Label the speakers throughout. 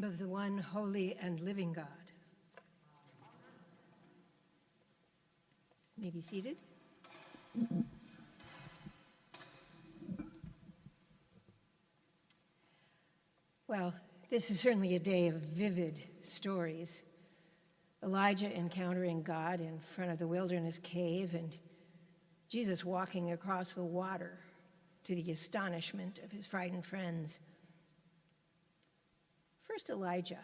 Speaker 1: of the one holy and living God. You may be seated. Well, this is certainly a day of vivid stories. Elijah encountering God in front of the wilderness cave, and Jesus walking across the water to the astonishment of his frightened friends. First, Elijah.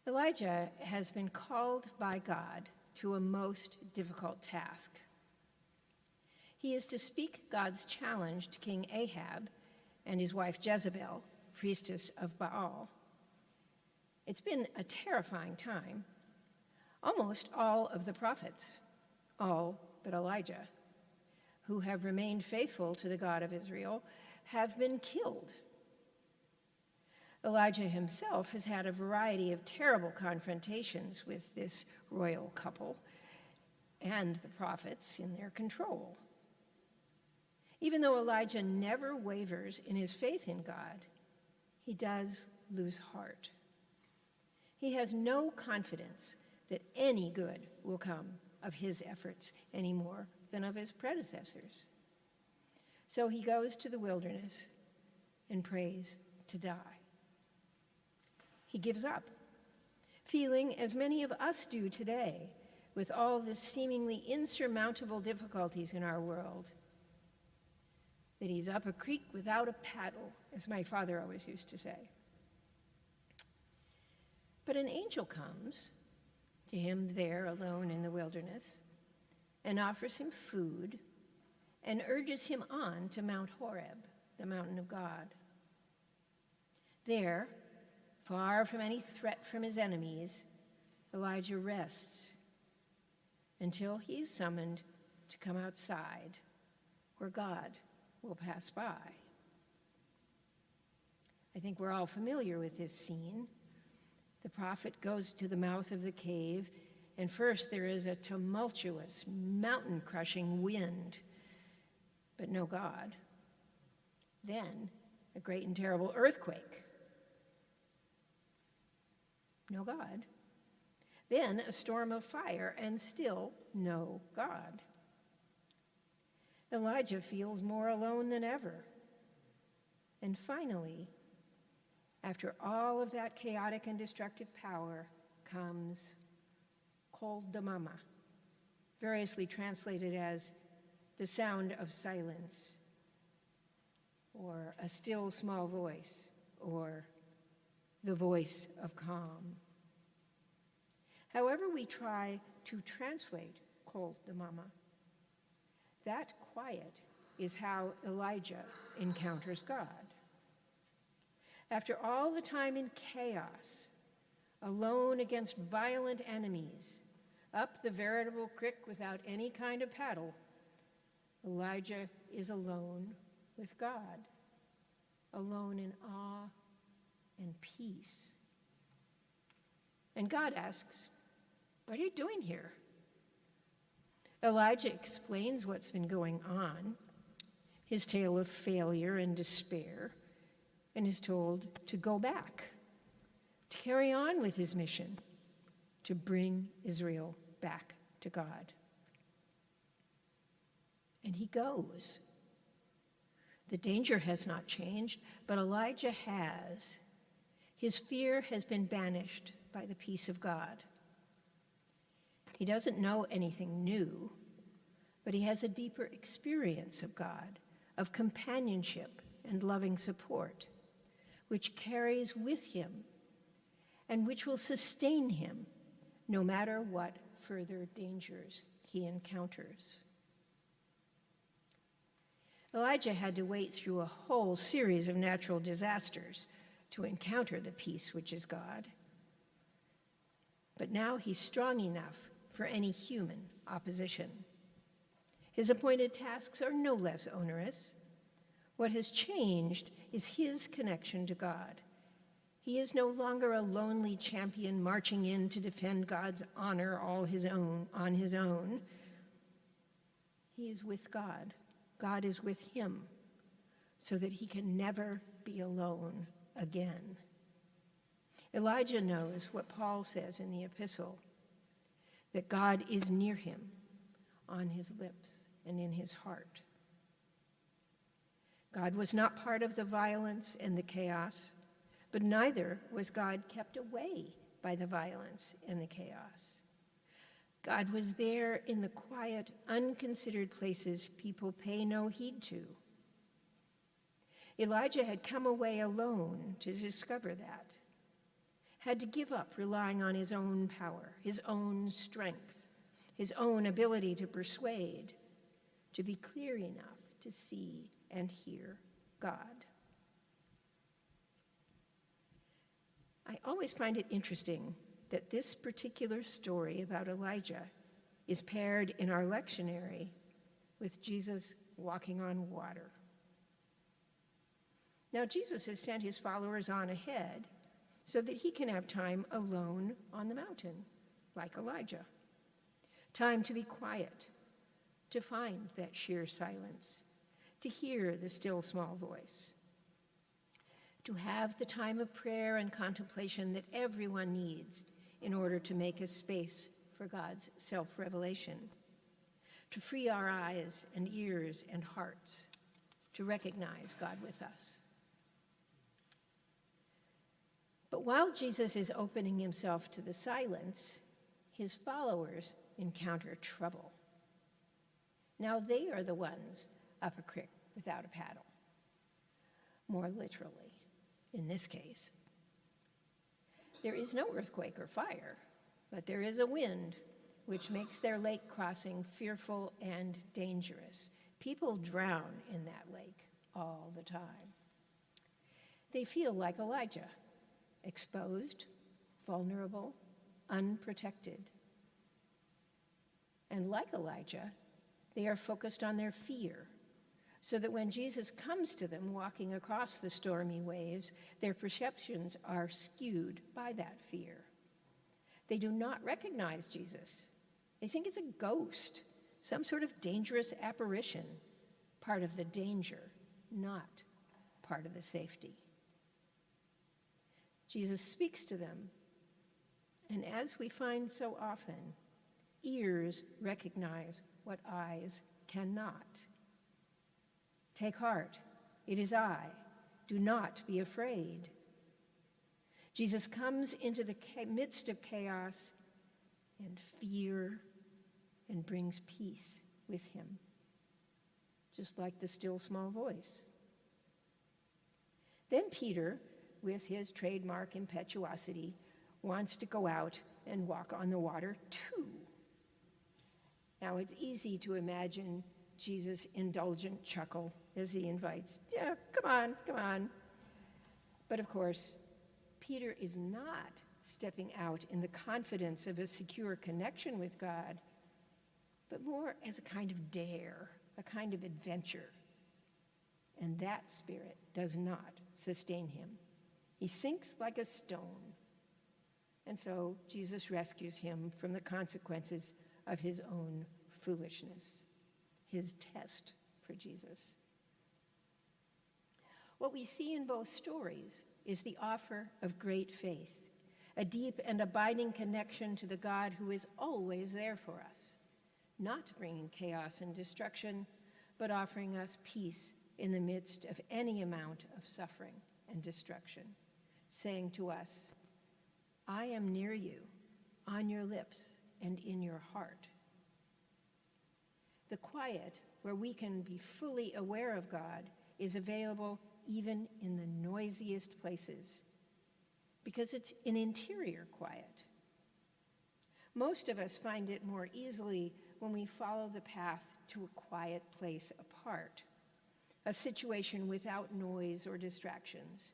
Speaker 1: Elijah has been called by God to a most difficult task. He is to speak God's challenge to King Ahab and his wife Jezebel, priestess of Baal. It's been a terrifying time. Almost all of the prophets, all but Elijah, who have remained faithful to the God of Israel, have been killed. Elijah himself has had a variety of terrible confrontations with this royal couple and the prophets in their control. Even though Elijah never wavers in his faith in God, he does lose heart. He has no confidence that any good will come of his efforts any more than of his predecessors. So he goes to the wilderness and prays to die. He gives up, feeling, as many of us do today, with all the seemingly insurmountable difficulties in our world, that he's up a creek without a paddle, as my father always used to say. But an angel comes to him there alone in the wilderness and offers him food and urges him on to Mount Horeb, the mountain of God. There, far from any threat from his enemies, Elijah rests until he is summoned to come outside where God will pass by. I think we're all familiar with this scene. The prophet goes to the mouth of the cave, and first there is a tumultuous, mountain-crushing wind, but no God. Then a great and terrible earthquake. No God. Then a storm of fire, and still no God. Elijah feels more alone than ever. And finally, after all of that chaotic and destructive power, comes Kol Damama, variously translated as the sound of silence, or a still small voice, or the voice of calm. However we try to translate Kol Damama, that quiet is how Elijah encounters God. After all the time in chaos, alone against violent enemies, up the veritable creek without any kind of paddle, Elijah is alone with God, alone in awe and peace. And God asks, "What are you doing here?" Elijah explains what's been going on, his tale of failure and despair, and is told to go back, to carry on with his mission, to bring Israel back to God. And he goes. The danger has not changed, but Elijah has. His fear has been banished by the peace of God. He doesn't know anything new, but he has a deeper experience of God, of companionship and loving support, which carries with him and which will sustain him no matter what further dangers he encounters. Elijah had to wait through a whole series of natural disasters to encounter the peace which is God. But now he's strong enough for any human opposition. His appointed tasks are no less onerous. What has changed is his connection to God. He is no longer a lonely champion marching in to defend God's honor on his own. He is with God. is with him, so that he can never be alone again. Elijah knows what Paul says in the epistle, that God is near him, on his lips and in his heart. God was not part of the violence and the chaos, but neither was God kept away by the violence and the chaos. God was there in the quiet, unconsidered places people pay no heed to. Elijah had come away alone to discover that, had to give up relying on his own power, his own strength, his own ability to persuade, to be clear enough to see and hear God. I always find it interesting that this particular story about Elijah is paired in our lectionary with Jesus walking on water. Now, Jesus has sent his followers on ahead so that he can have time alone on the mountain, like Elijah. Time to be quiet, to find that sheer silence, to hear the still small voice, to have the time of prayer and contemplation that everyone needs in order to make a space for God's self-revelation, to free our eyes and ears and hearts to recognize God with us. But while Jesus is opening himself to the silence, his followers encounter trouble. Now they are the ones up a creek without a paddle, more literally in this case. There is no earthquake or fire, but there is a wind which makes their lake crossing fearful and dangerous. People drown in that lake all the time. They feel like Elijah, exposed, vulnerable, unprotected. And like Elijah, they are focused on their fear, so that when Jesus comes to them walking across the stormy waves, their perceptions are skewed by that fear. They do not recognize Jesus. They think it's a ghost, some sort of dangerous apparition, part of the danger, not part of the safety. Jesus speaks to them, and as we find so often, ears recognize what eyes cannot. Take heart, it is I. Do not be afraid. Jesus comes into the midst of chaos and fear and brings peace with him, just like the still small voice. Then Peter, with his trademark impetuosity, wants to go out and walk on the water too. Now, it's easy to imagine Jesus' indulgent chuckle as he invites, yeah, come on. But of course, Peter is not stepping out in the confidence of a secure connection with God, but more as a kind of dare, a kind of adventure. And that spirit does not sustain him. He sinks like a stone. And so Jesus rescues him from the consequences of his own foolishness, his test for Jesus. What we see in both stories is the offer of great faith, a deep and abiding connection to the God who is always there for us, not bringing chaos and destruction, but offering us peace in the midst of any amount of suffering and destruction, saying to us, I am near you, on your lips and in your heart. The quiet, where we can be fully aware of God, is available even in the noisiest places, because it's an interior quiet. Most of us find it more easily when we follow the path to a quiet place apart, a situation without noise or distractions.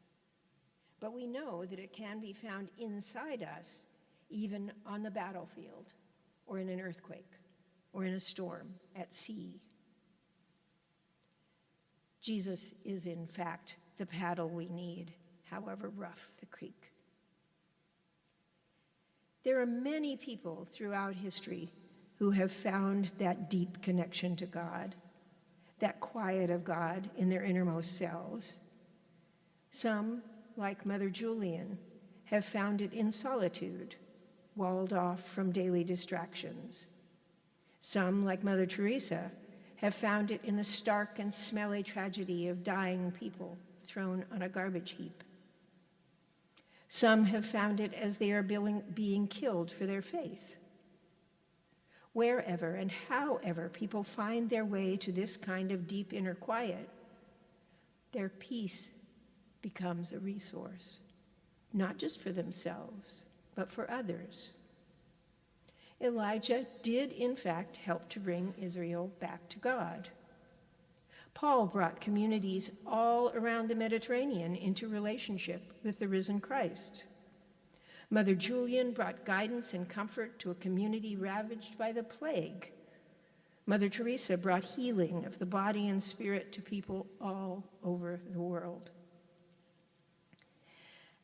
Speaker 1: But we know that it can be found inside us, even on the battlefield, or in an earthquake, or in a storm at sea. Jesus is, in fact, the paddle we need, however rough the creek. There are many people throughout history who have found that deep connection to God, that quiet of God in their innermost selves. Some, like Mother Julian, have found it in solitude, walled off from daily distractions. Some, like Mother Teresa, have found it in the stark and smelly tragedy of dying people thrown on a garbage heap. Some have found it as they are being killed for their faith. Wherever and however people find their way to this kind of deep inner quiet, their peace becomes a resource, not just for themselves, but for others. Elijah did, in fact, help to bring Israel back to God. Paul brought communities all around the Mediterranean into relationship with the risen Christ. Mother Julian brought guidance and comfort to a community ravaged by the plague. Mother Teresa brought healing of the body and spirit to people all over the world.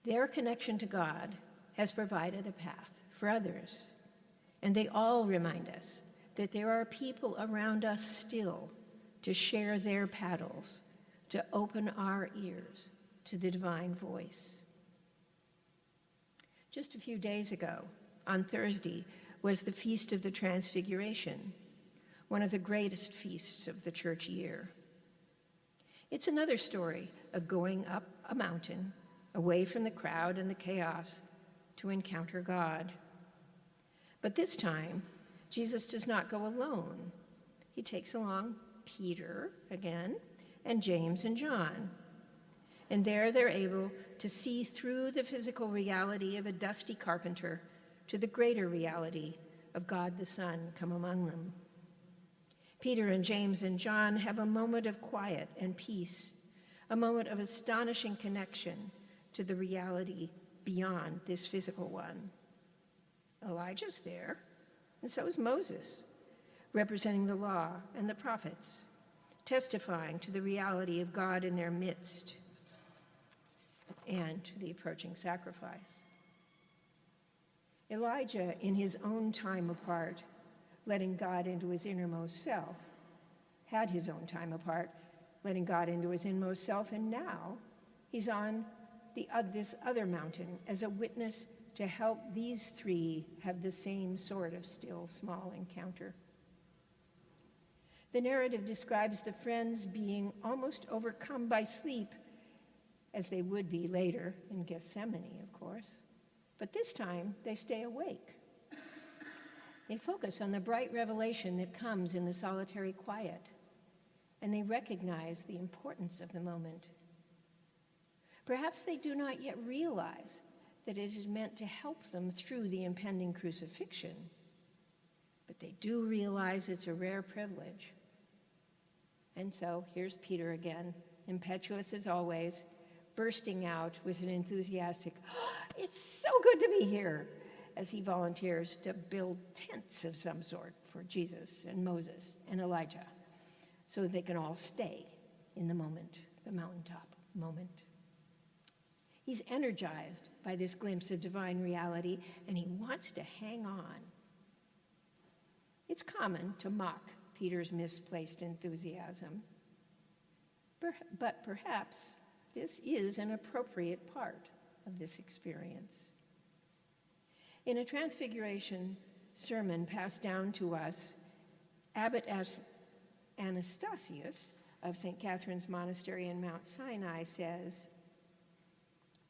Speaker 1: Their connection to God has provided a path for others, and they all remind us that there are people around us still to share their paddles, to open our ears to the divine voice. Just a few days ago, on Thursday, was the Feast of the Transfiguration, one of the greatest feasts of the church year. It's another story of going up a mountain, away from the crowd and the chaos, to encounter God. But this time, Jesus does not go alone. He takes along Peter again, and James and John. And there they're able to see through the physical reality of a dusty carpenter to the greater reality of God the Son come among them. Peter and James and John have a moment of quiet and peace, a moment of astonishing connection to the reality beyond this physical one. Elijah's there, and so is Moses, representing the law and the prophets, testifying to the reality of God in their midst and to the approaching sacrifice. Elijah, in his own time apart, letting God into his innermost self, had his own time apart, letting God into his inmost self, and now he's on this other mountain as a witness to help these three have the same sort of still small encounter. The narrative describes the friends being almost overcome by sleep, as they would be later in Gethsemane, of course. But this time, they stay awake. They focus on the bright revelation that comes in the solitary quiet, and they recognize the importance of the moment. Perhaps they do not yet realize that it is meant to help them through the impending crucifixion, but they do realize it's a rare privilege. And so here's Peter again, impetuous as always, bursting out with an enthusiastic, "It's so good to be here," as he volunteers to build tents of some sort for Jesus and Moses and Elijah so that they can all stay in the moment, the mountaintop moment. He's energized by this glimpse of divine reality, and he wants to hang on. It's common to mock Peter's misplaced enthusiasm, but perhaps this is an appropriate part of this experience. In a Transfiguration sermon passed down to us, Abbot Anastasius of St. Catherine's Monastery in Mount Sinai says,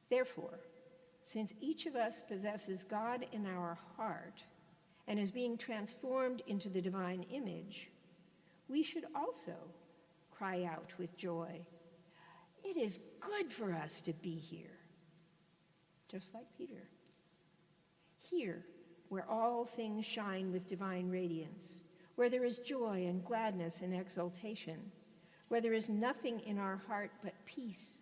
Speaker 1: "Therefore, since each of us possesses God in our heart and is being transformed into the divine image, we should also cry out with joy, 'It is good for us to be here,' just like Peter. Here, where all things shine with divine radiance, where there is joy and gladness and exultation, where there is nothing in our heart but peace,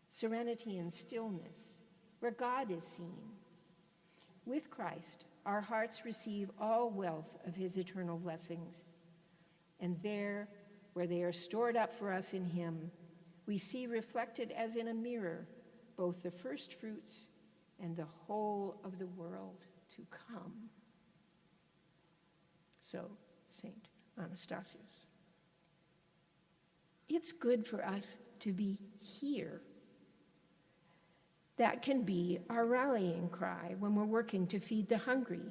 Speaker 1: serenity and stillness, where God is seen. With Christ, our hearts receive all wealth of his eternal blessings, and there, where they are stored up for us in him, we see reflected as in a mirror both the first fruits and the whole of the world to come." So, St. Anastasius. It's good for us to be here. That can be our rallying cry when we're working to feed the hungry,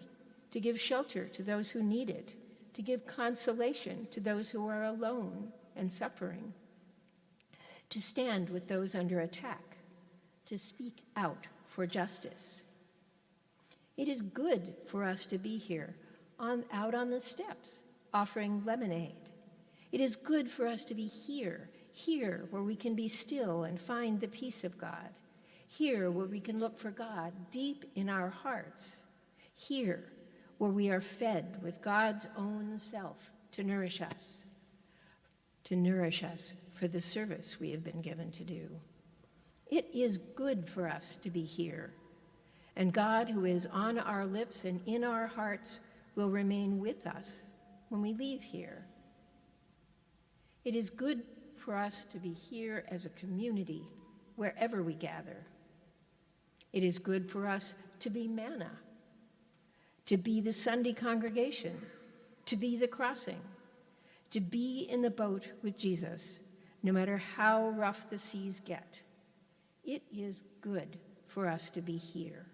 Speaker 1: to give shelter to those who need it, to give consolation to those who are alone and suffering, to stand with those under attack, to speak out for justice. It is good for us to be here, out on the steps, offering lemonade. It is good for us to be here where we can be still and find the peace of God, here where we can look for God deep in our hearts, here where we are fed with God's own self to nourish us for the service we have been given to do. It is good for us to be here, and God, who is on our lips and in our hearts, will remain with us when we leave here. It is good for us to be here as a community wherever we gather. It is good for us to be manna, to be the Sunday congregation, to be the crossing, to be in the boat with Jesus, no matter how rough the seas get. It is good for us to be here.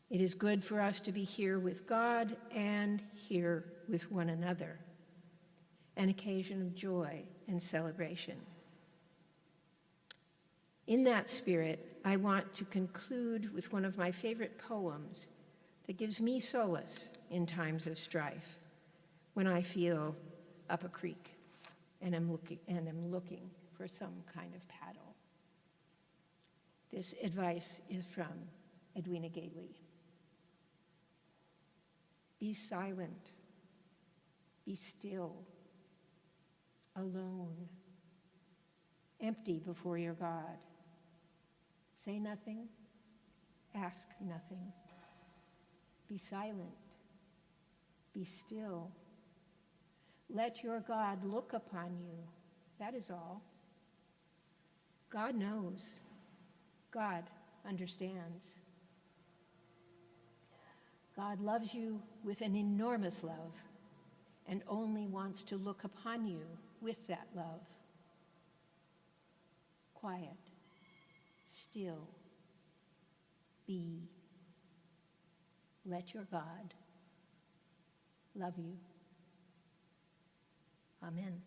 Speaker 1: It is good for us to be here with God and here with one another, an occasion of joy and celebration. In that spirit, I want to conclude with one of my favorite poems that gives me solace in times of strife, when I feel up a creek and am looking for some kind of paddle. This advice is from Edwina Gately. Be silent, be still, alone, empty before your God. Say nothing, ask nothing. Be silent, be still. Let your God look upon you. That is all. God knows. God understands. God loves you with an enormous love and only wants to look upon you with that love. Quiet, still, be. Let your God love you. Amen.